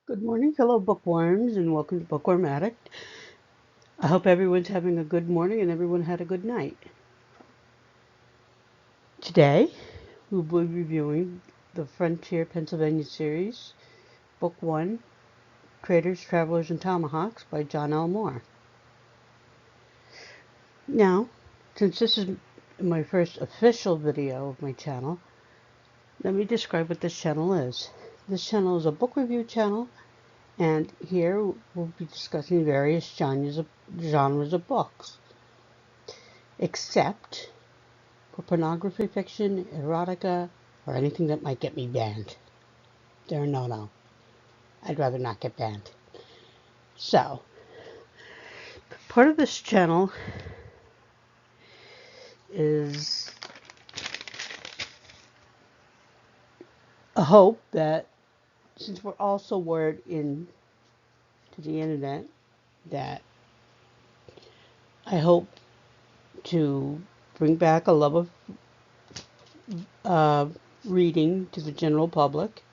Good morning, fellow bookworms, and welcome to Bookworm Addict. I hope everyone's having a good morning and everyone had a good night. Today, we'll be reviewing the Frontier, Pennsylvania series, Book 1, Traders, Travelers, and Tomahawks by John L. Moore. Now, since this is my first official video of my channel, let me describe what this channel is. This channel is a book review channel, and here we'll be discussing various genres of books, except for pornography, fiction, erotica, or anything that might get me banned. They're a no-no. I'd rather not get banned. So, part of this channel is a hope that, since we're all so wired in to the internet, that I hope to bring back a love of reading to the general public,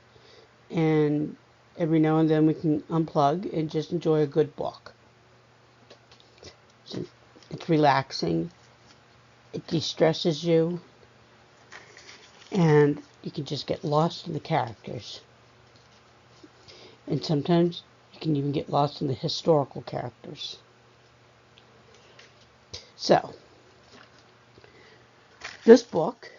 and every now and then we can unplug and just enjoy a good book. It's relaxing, it de-stresses you, and you can just get lost in the characters. And sometimes you can even get lost in the historical characters. So, this book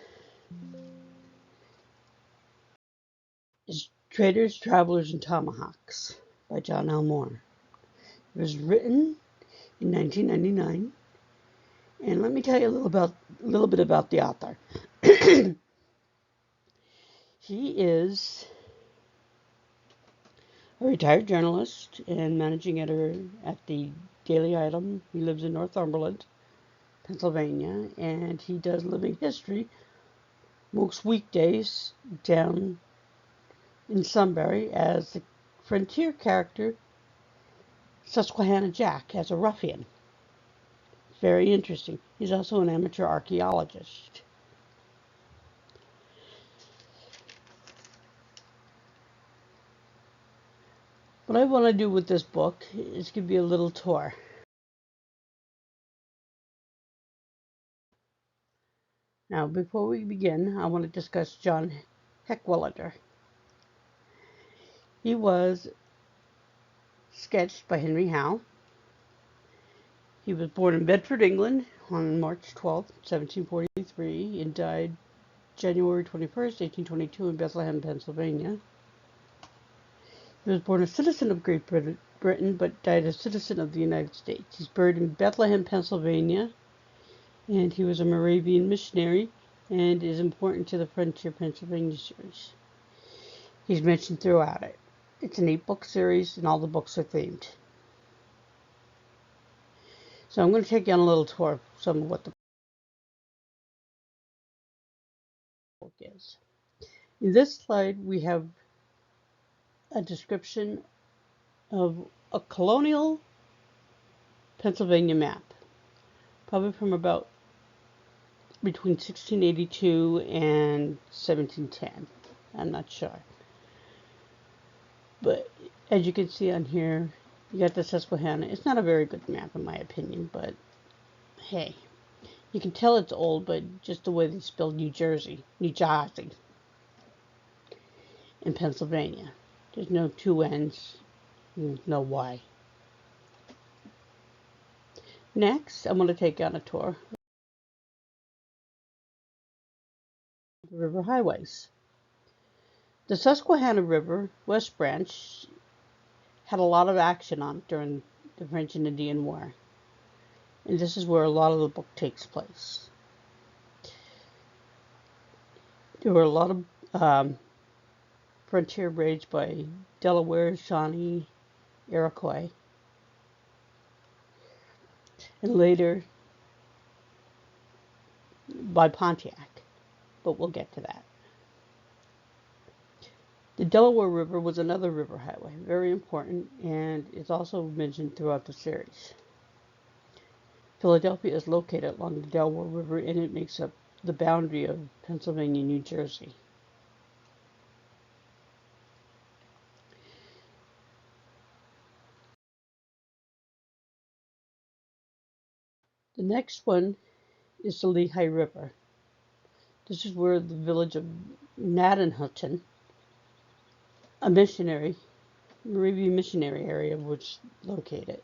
is Traders, Travelers, and Tomahawks by John L. Moore. It was written in 1999, and let me tell you a little bit about the author. He is a retired journalist and managing editor at the Daily Item. He lives in Northumberland, Pennsylvania, and he does living history most weekdays down in Sunbury as the frontier character Susquehanna Jack, as a ruffian. Very interesting. He's also an amateur archaeologist. What I want to do with this book is give you a little tour. Now, before we begin, I want to discuss John Heckewelder. He was sketched by Henry Howe. He was born in Bedford, England on March 12, 1743, and died January 21st, 1822 in Bethlehem, Pennsylvania. He was born a citizen of Great Britain, but died a citizen of the United States. He's buried in Bethlehem, Pennsylvania, and he was a Moravian missionary and is important to the Frontier, Pennsylvania series. He's mentioned throughout it. It's an 8-book series, and all the books are themed. So I'm going to take you on a little tour of some of what the book is. In this slide, we have a description of a colonial Pennsylvania map, probably from about between 1682 and 1710. I'm not sure. But as you can see on here, you got the Susquehanna. It's not a very good map in my opinion, but hey, you can tell it's old, but just the way they spelled New Jersey, and Pennsylvania. There's no two N's, no Y. Next, I'm going to take you on a tour of the river highways. The Susquehanna River West Branch had a lot of action on it during the French and Indian War. And this is where a lot of the book takes place. There were a lot of frontier raids by Delaware, Shawnee, Iroquois, and later by Pontiac, but we'll get to that. The Delaware River was another river highway, very important, and is also mentioned throughout the series. Philadelphia is located along the Delaware River, and it makes up the boundary of Pennsylvania and New Jersey. The next one is the Lehigh River. This is where the village of Gnadenhutten, a Moravian missionary area, was located.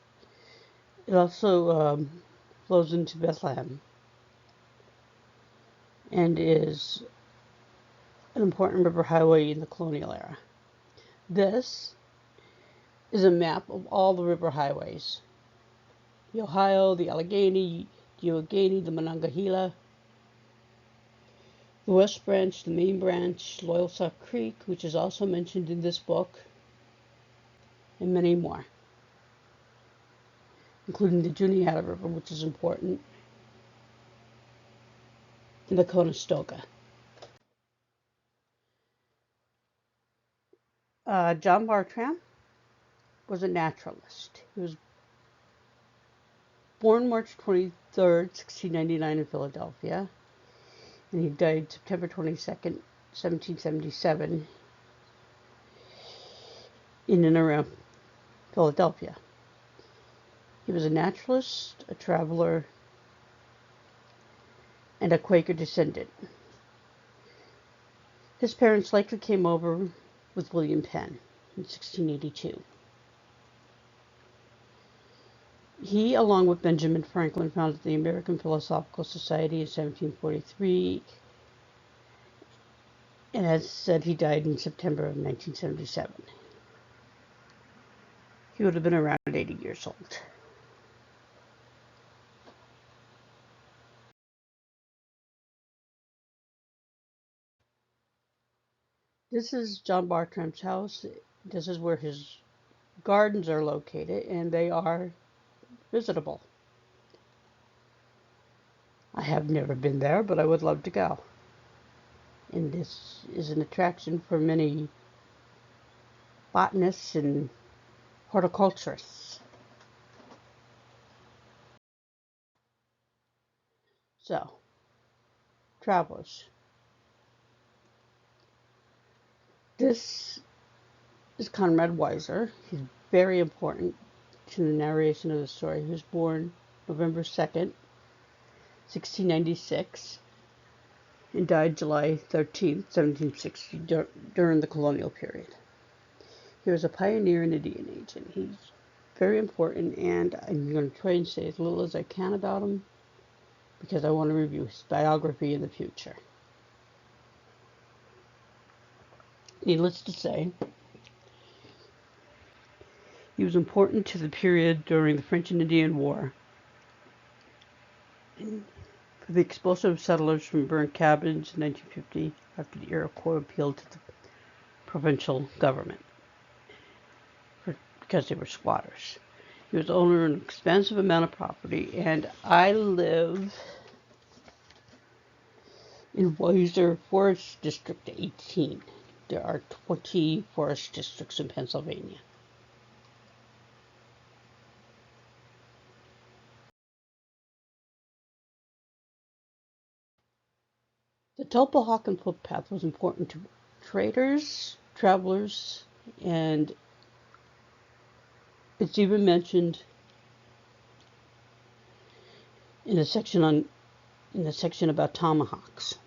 It also flows into Bethlehem and is an important river highway in the colonial era. This is a map of all the river highways: the Ohio, the Allegheny, the Allegheny, the Monongahela, the West Branch, the Main Branch, Loyalsock Creek, which is also mentioned in this book, and many more, including the Juniata River, which is important, and the Conestoga. John Bartram was a naturalist. He was born March 23rd, 1699 in Philadelphia, and he died September 22nd, 1777 in and around Philadelphia. He was a naturalist, a traveler, and a Quaker descendant. His parents likely came over with William Penn in 1682. He, along with Benjamin Franklin, founded the American Philosophical Society in 1743, and as said, he died in September of 1977. He would have been around 80 years old. This is John Bartram's house. This is where his gardens are located, and they are visitable. I have never been there, but I would love to go. And this is an attraction for many botanists and horticulturists. So, travelers, this is Conrad Wise. He's very important to the narration of the story. He was born November 2nd, 1696, and died July 13th, 1760, during the colonial period. He was a pioneer and Indian agent. He's very important, and I'm going to try and say as little as I can about him because I want to review his biography in the future. Needless to say, he was important to the period during the French and Indian War, and for the expulsion of settlers from burned cabins in 1950 after the Iroquois appealed to the provincial government because they were squatters. He was owner of an expansive amount of property, and I live in Weiser Forest District 18. There are 20 forest districts in Pennsylvania. The Tulpehocken Path was important to traders, travelers, and it's even mentioned in a section about tomahawks.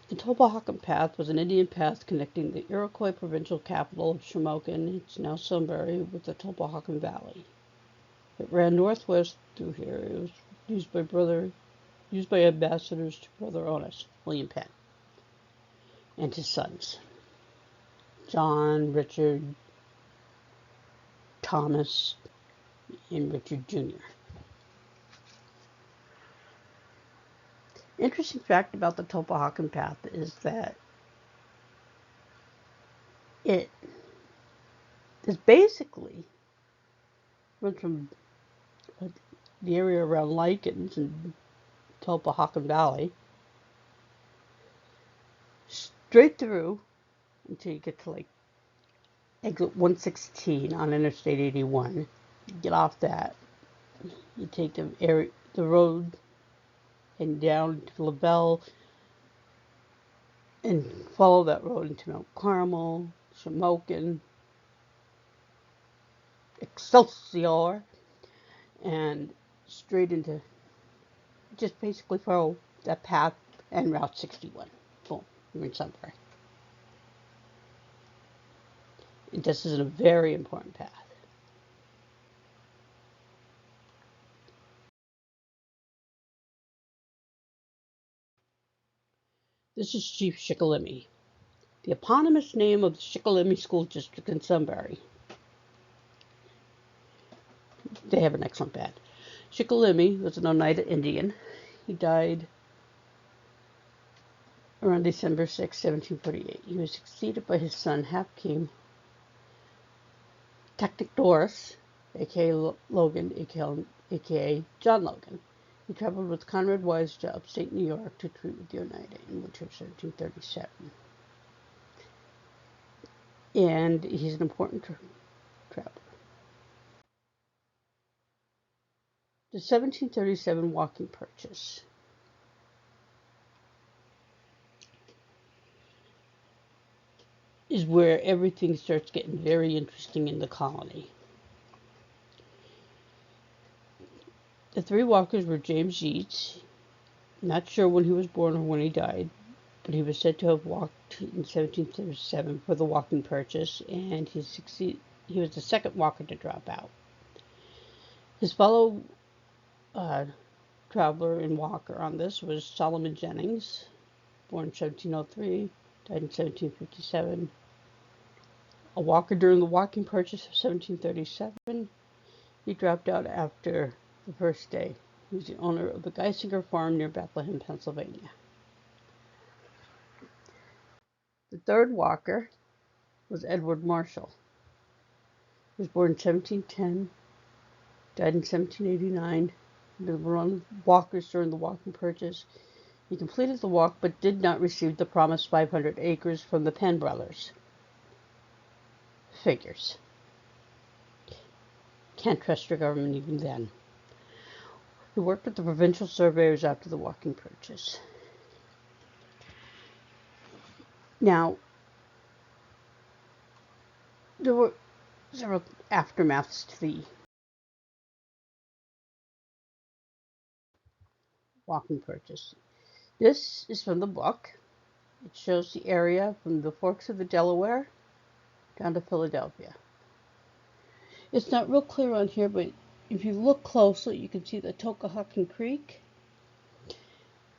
The Tomahawken Path was an Indian path connecting the Iroquois provincial capital of Shamokin, it's now Sunbury, with the Tulpehocken Valley. It ran northwest through here. It was used by ambassadors to Brother Otis, William Penn, and his sons, John, Richard, Thomas, and Richard Jr. Interesting fact about the Tulpehocken Path is that it is basically runs from the area around Likens and Tulpehocken Valley straight through until you get to like exit 116 on Interstate 81. You get off that, you take the road and down to LaBelle and follow that road into Mount Carmel, Shamokin, Excelsior, and straight into, just basically follow that path and Route 61. Boom, you're in Sunbury. And this is a very important path. This is Chief Shikalimi, the eponymous name of the Shikalimi School District in Sunbury. They have an excellent band. Shikalimi was an Oneida Indian. He died around December 6, 1748. He was succeeded by his son, half-king Tacticodorus, a.k.a. Logan, a.k.a. John Logan. He traveled with Conrad Wise to upstate New York to treat with the Oneida in winter of 1737. And he's an important traveler. The 1737 walking purchase. Is where everything starts getting very interesting in the colony. The three walkers were James Yeats, not sure when he was born or when he died, but he was said to have walked in 1737 for the walking purchase, and he was the second walker to drop out. His fellow traveler and walker on this was Solomon Jennings, born in 1703, died in 1757. A walker during the walking purchase of 1737. He dropped out after the first day. He was the owner of the Geisinger farm near Bethlehem, Pennsylvania. The third walker was Edward Marshall. He was born in 1710, died in 1789. He was one of the walkers during the walking purchase. He completed the walk but did not receive the promised 500 acres from the Penn brothers. Figures. Can't trust your government even then. He worked with the provincial surveyors after the walking purchase. Now, there were several aftermaths to the walking purchase. This is from the book. It shows the area from the forks of the Delaware down to Philadelphia. It's not real clear on here, but if you look closely, you can see the Tulpehocken Creek.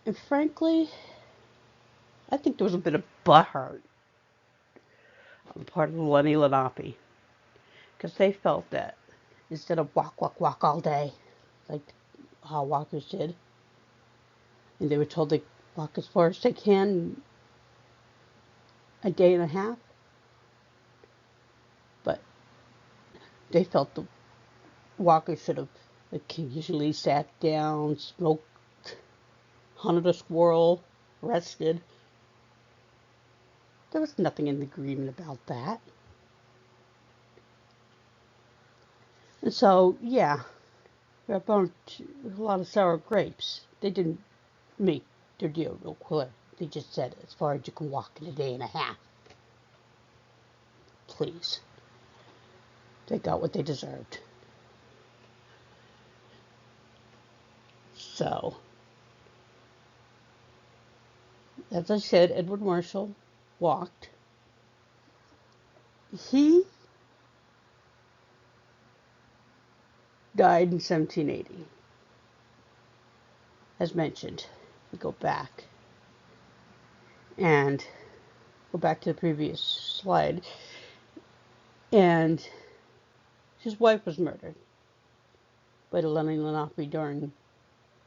And frankly, I think there was a bit of butthurt on the part of the Lenni Lenape, because they felt that instead of walk all day, like how walkers did, and they were told they walk as far as they can a day and a half, but they felt the walkers should have occasionally sat down, smoked, hunted a squirrel, rested. There was nothing in the agreement about that. And so, yeah, we have a lot of sour grapes. They didn't make their deal real clear. They just said, as far as you can walk in a day and a half. Please. They got what they deserved. So, as I said, Edward Marshall walked. He died in 1780. As mentioned, we go back and go back to the previous slide, and his wife was murdered by the Lenni Lenape during the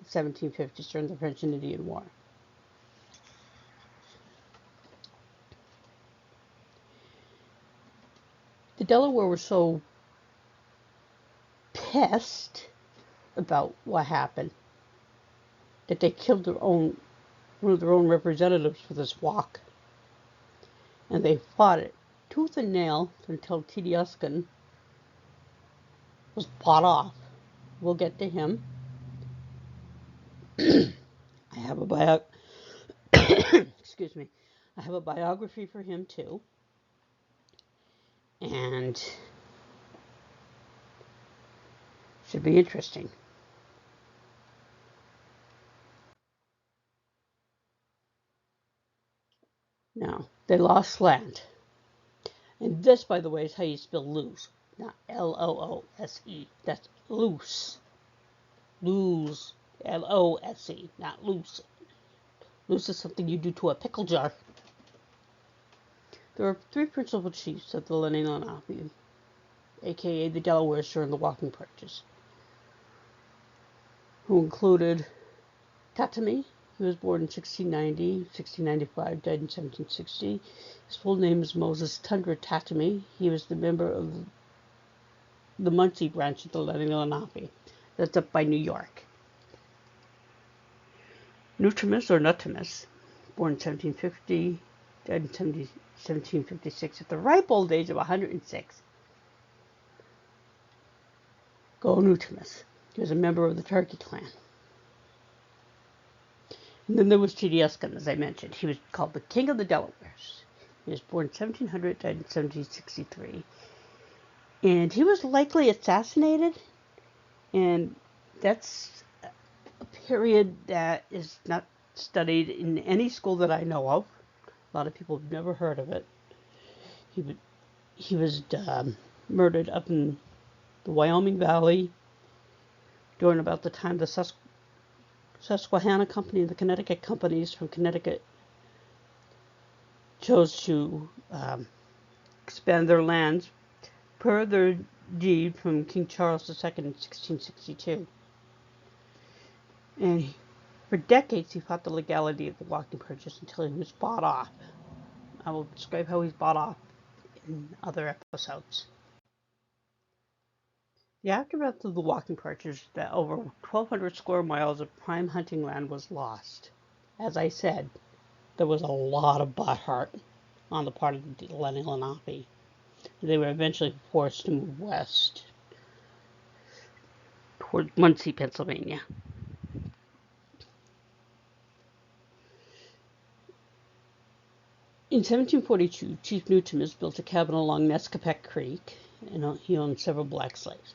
1750s, during the French and Indian War. The Delaware were so pissed about what happened that they killed one of their own representatives for this walk. And they fought it tooth and nail until Tulpehocken was bought off. We'll get to him. I have a excuse me. I have a biography for him too. And should be interesting. Now, they lost land. And this, by the way, is how you spell lose. Not L-O-O-S-E. That's loose. Lose. L-O-S-E. Not loose. Loose is something you do to a pickle jar. There were three principal chiefs of the Lenni Lenape, aka the Delawares during the walking purchase, who included Tatami. He was born in 1690, 1695, died in 1760. His full name is Moses Tundra Tatami. He was the member of the Muncie branch of the Lenni Lenape. That's up by New York. Nutrimus or Nutimus, born in 1750, died in 1756 at the ripe old age of 106. Go Nutimus. He was a member of the Turkey clan. And then there was Chidiuskin, as I mentioned. He was called the King of the Delawares. He was born in 1700, died in 1763. And he was likely assassinated. And that's a period that is not studied in any school that I know of. A lot of people have never heard of it. He was murdered up in the Wyoming Valley during about the time the Susquehanna Company and the Connecticut companies from Connecticut chose to expand their lands per their deed from King Charles II in 1662. And for decades he fought the legality of the walking purchase until he was bought off. I will describe how he's bought off in other episodes. The aftermath of the walking purchase, that over 1,200 square miles of prime hunting land was lost. As I said, there was a lot of butthurt on the part of the Lenni Lenape. They were eventually forced to move west toward Muncie, Pennsylvania. In 1742, Chief Nutimus built a cabin along Nescapec Creek, and he owned several black slaves.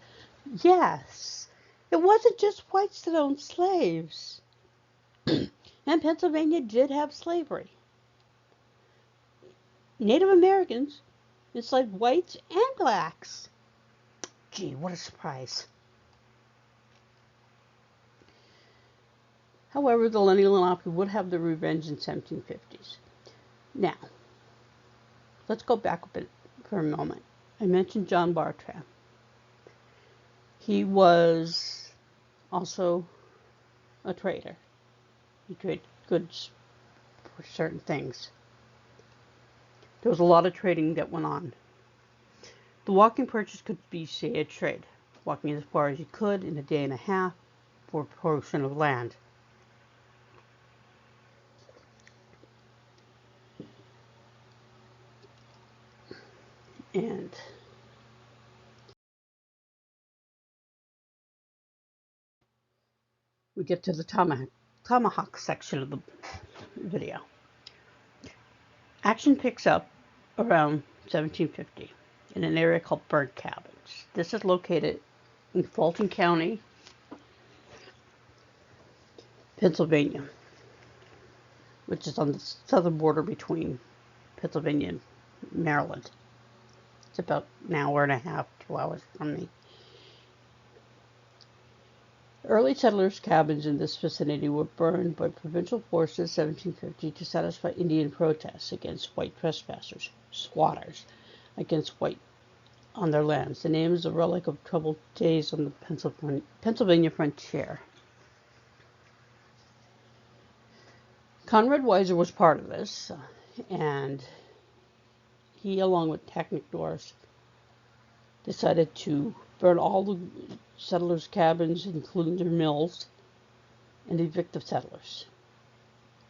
Yes, it wasn't just whites that owned slaves. And Pennsylvania did have slavery. Native Americans enslaved whites and blacks. Gee, what a surprise. However, the Lenni Lenape would have their revenge in the 1750s. Now, let's go back a bit for a moment. I mentioned John Bartram. He was also a trader. He traded goods for certain things. There was a lot of trading that went on. The walking purchase could be, say, a trade, walking as far as you could in a day and a half for a portion of land. And we get to the Tomahawk section of the video. Action picks up around 1750 in an area called Burnt Cabins. This is located in Fulton County, Pennsylvania, which is on the southern border between Pennsylvania and Maryland. It's about an hour and a half, 2 hours from me. Early settlers' cabins in this vicinity were burned by provincial forces in 1750 to satisfy Indian protests against white trespassers, squatters, against white on their lands. The name is a relic of troubled days on the Pennsylvania frontier. Conrad Wise was part of this, and he, along with Technic Doors, decided to burn all the settlers' cabins, including their mills, and evict the settlers.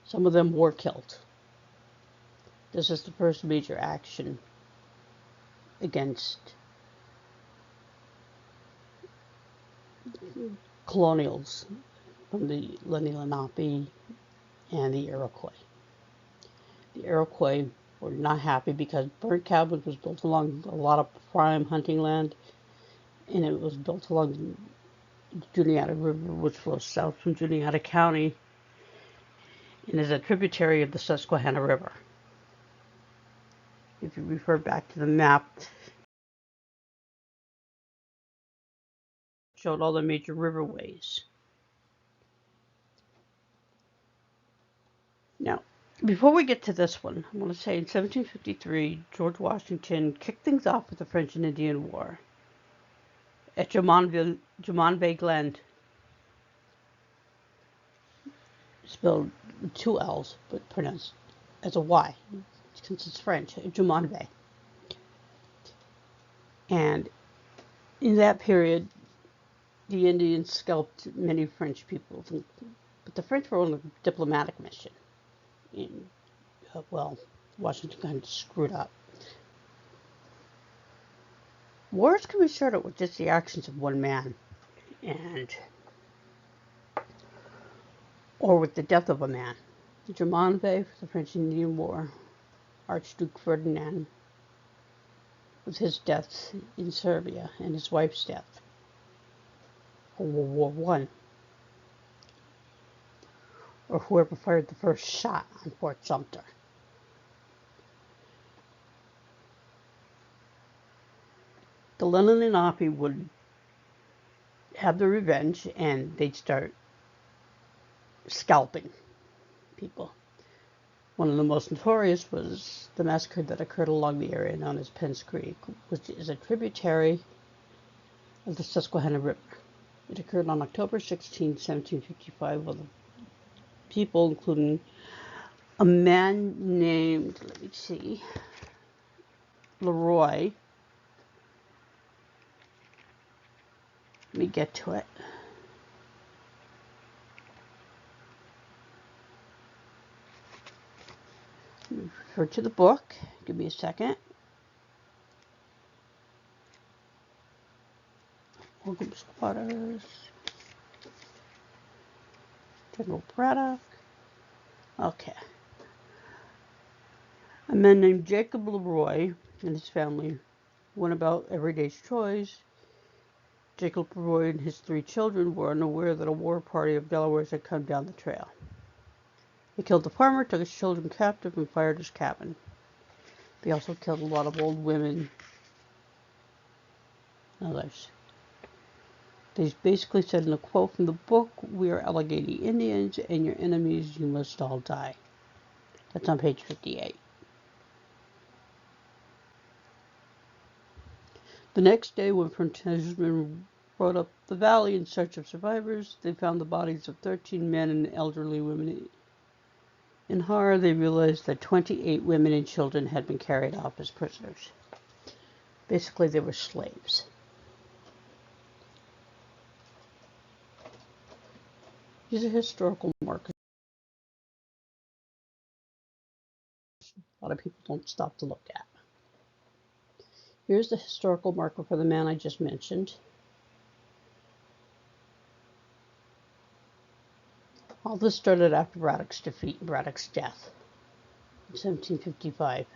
Some of them were killed. This is the first major action against colonials from the Lenni Lenape and the Iroquois. The Iroquois were not happy because Burnt Cabins was built along a lot of prime hunting land, and it was built along the Juniata River, which flows south from Juniata County and is a tributary of the Susquehanna River. you refer back to the map, showed all the major riverways. Now, before we get to this one, I want to say in 1753, George Washington kicked things off with the French and Indian War at Jumonville Glen, spelled with two L's, but pronounced as a Y, since it's French, Jumonville. And in that period, the Indians scalped many French people, but the French were on a diplomatic mission. And, Washington kind of screwed up. Wars can be started with just the actions of one man, or with the death of a man. Jumonville, the French Indian War, Archduke Ferdinand, with his death in Serbia and his wife's death, or World War I, or whoever fired the first shot on Fort Sumter. The Lenape would have their revenge, and they'd start scalping people. One of the most notorious was the massacre that occurred along the area known as Penn's Creek, which is a tributary of the Susquehanna River. It occurred on October 16, 1755, with people, including a man named, Leroy. Let me get to it. Refer to the book. Give me a second. Welcome squatters. General Braddock. Okay. A man named Jacob Leroy and his family went about every day's chores. Jacob Leroy and his 3 children were unaware that a war party of Delawares had come down the trail. They killed the farmer, took his children captive, and fired his cabin. They also killed a lot of old women and others. They basically said in a quote from the book, "We are Allegheny Indians, and your enemies, you must all die." That's on page 58. The next day, when frontiersmen rode up the valley in search of survivors, they found the bodies of 13 men and elderly women. In horror, they realized that 28 women and children had been carried off as prisoners. Basically, they were slaves. These are historical markers. A lot of people don't stop to look at. Here's the historical marker for the man I just mentioned. All this started after Braddock's defeat and Braddock's death in 1755.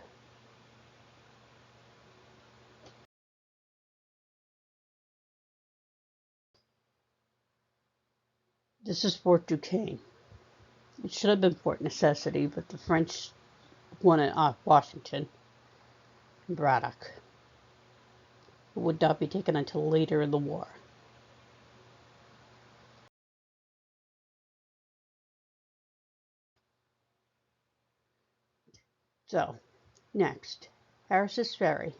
This is Fort Duquesne. It should have been Fort Necessity, but the French won it off Washington and Braddock. It would not be taken until later in the war. So, next, Harris's Ferry.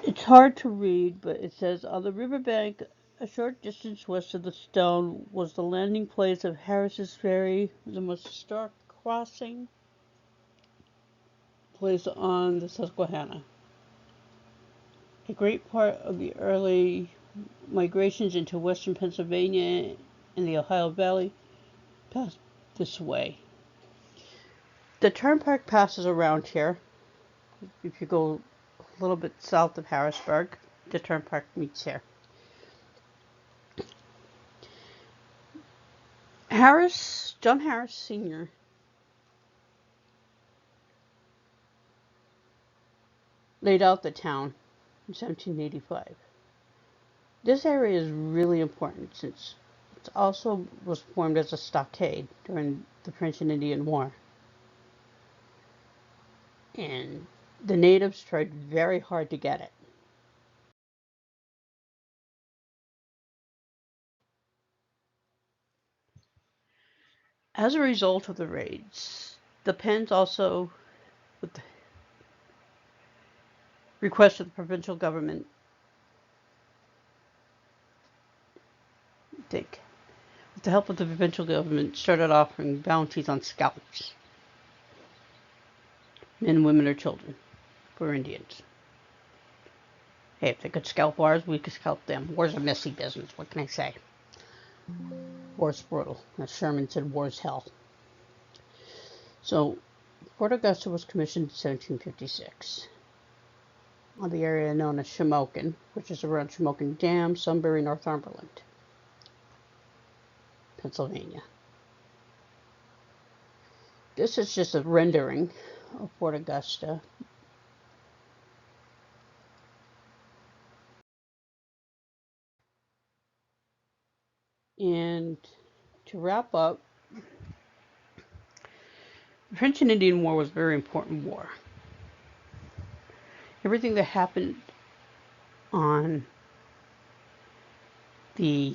It's hard to read, but it says, on the riverbank, a short distance west of the stone, was the landing place of Harris's Ferry, the most historic crossing place on the Susquehanna. A great part of the early migrations into western Pennsylvania and the Ohio Valley passed this way. The turnpike passes around here. If you go a little bit south of Harrisburg, the turnpike meets here. John Harris Sr. laid out the town in 1785. This area is really important since also was formed as a stockade during the French and Indian War. And the natives tried very hard to get it. As a result of the raids, the Penns also, with the request of the provincial government, with the help of the provincial government, started offering bounties on scalps, men, women, or children, for Indians. Hey, if they could scalp ours, we could scalp them. War's a messy business. What can I say? War's brutal. As Sherman said, war's hell. So, Fort Augusta was commissioned in 1756 on the area known as Shamokin, which is around Shamokin Dam, Sunbury, Northumberland, Pennsylvania. This is just a rendering of Fort Augusta. And to wrap up, the French and Indian War was a very important war. Everything that happened on the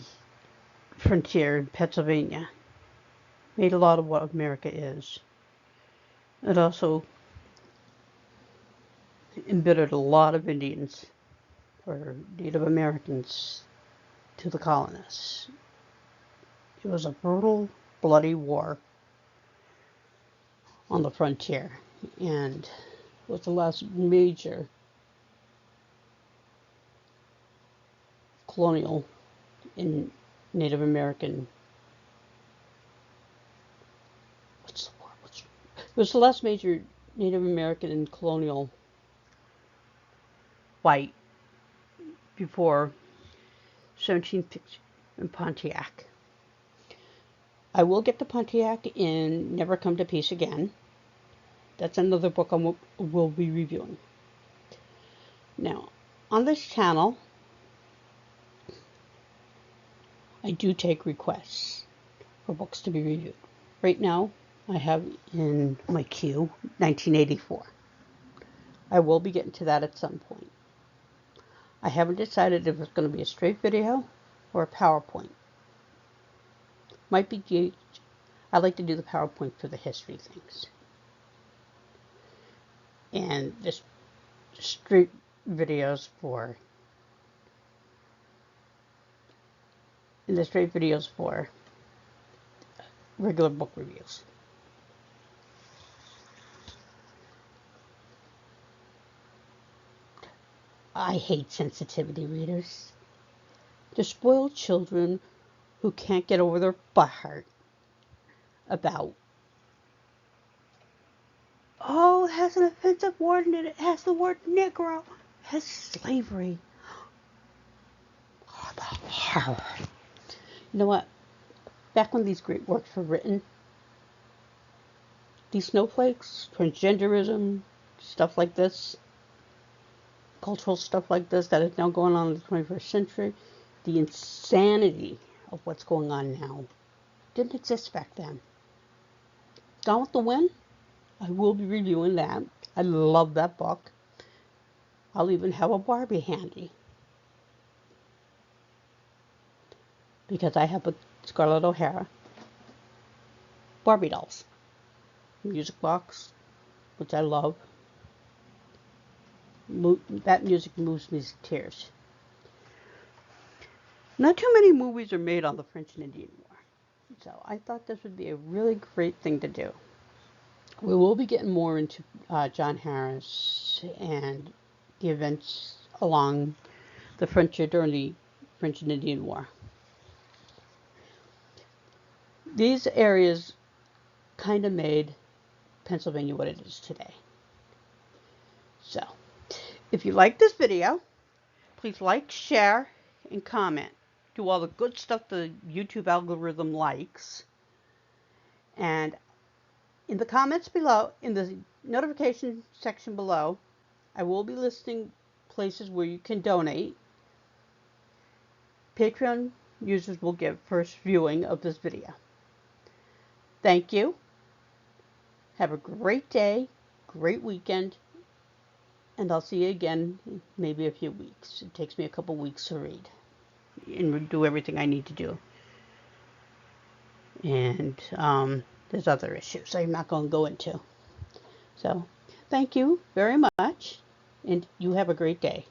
frontier in Pennsylvania made a lot of what America is. It also embittered a lot of Indians or Native Americans to the colonists. It was a brutal, bloody war on the frontier, and was the last major colonial in Native American. It was the last major Native American and colonial fight before 1750 in Pontiac. I will get to Pontiac and Never Come to Peace Again. That's another book I will be reviewing. Now, on this channel, I do take requests for books to be reviewed. Right now, I have in my queue 1984. I will be getting to that at some point. I haven't decided if it's going to be a straight video or a PowerPoint. Might be, I like to do the PowerPoint for the history things. And just straight videos for regular book reviews. I hate sensitivity readers. They're spoiled children who can't get over their butthurt about, oh, it has an offensive word in it, it has the word Negro, it has slavery. You know what? Back when these great works were written, these snowflakes, transgenderism, stuff like this, cultural stuff like this that is now going on in the 21st century, the insanity of what's going on now didn't exist back then. Gone with the Wind, I will be reviewing that. I love that book. I'll even have a Barbie handy, because I have a Scarlett O'Hara Barbie dolls. Music box, which I love. That music moves me to tears. Not too many movies are made on the French and Indian War, so I thought this would be a really great thing to do. We will be getting more into John Harris and the events along the frontier during the French and Indian War. These areas kind of made Pennsylvania what it is today. So, if you like this video, please like, share, and comment. Do all the good stuff the YouTube algorithm likes. And in the comments below, in the notification section below, I will be listing places where you can donate. Patreon users will get first viewing of this video. Thank you. Have a great day, great weekend, and I'll see you again in maybe a few weeks. It takes me a couple weeks to read and do everything I need to do. And there's other issues I'm not going to go into. So thank you very much, and you have a great day.